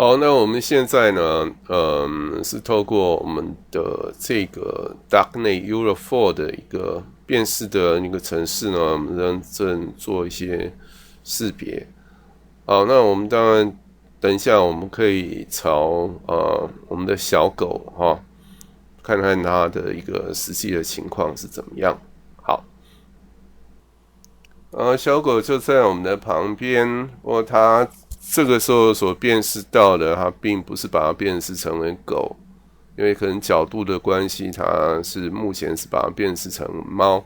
好，那我们现在呢，是透过我们的这个 Darknet Euro4 的一个辨识的一个程式呢，我们正做一些识别。好，那我们当然等一下我们可以朝我们的小狗看看它的一个实际的情况是怎么样。好，小狗就在我们的旁边，不过它这个时候所辨识到的，它并不是把它辨识成为狗，因为可能角度的关系，它是目前是把它辨识成猫。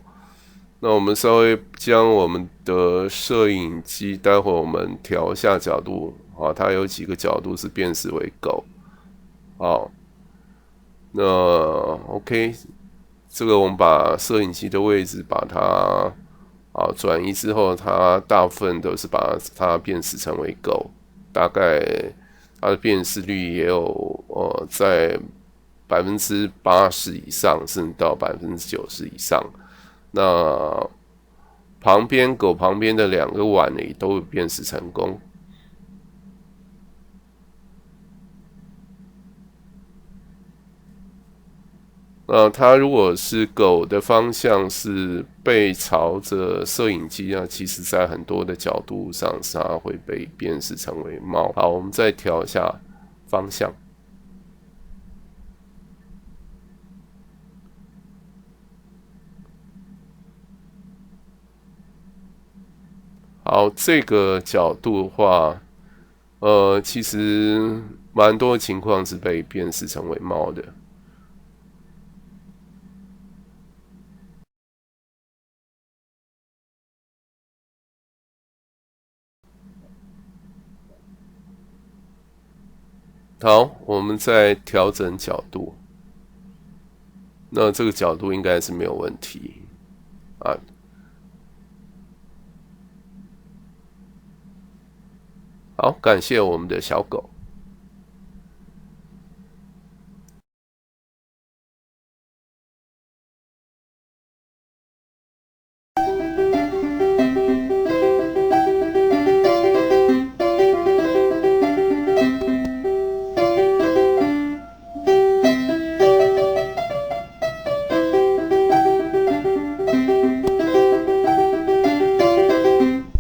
那我们稍微将我们的摄影机，待会我们调一下角度，它有几个角度是辨识为狗。好，那 OK，这个我们把摄影机的位置把它转移之后，它大部分都是把它辨识成为狗，大概它的辨识率也有在80%以上，甚至到90%以上。那狗旁边的2个碗也都有辨识成功。它如果是狗的方向是背朝着摄影机啊，其实在很多的角度上，它会被辨识成为猫。好，我们再调一下方向。好，这个角度的话，其实蛮多情况是被辨识成为猫的。好，我们再调整角度，那这个角度应该是没有问题啊。好，感谢我们的小狗。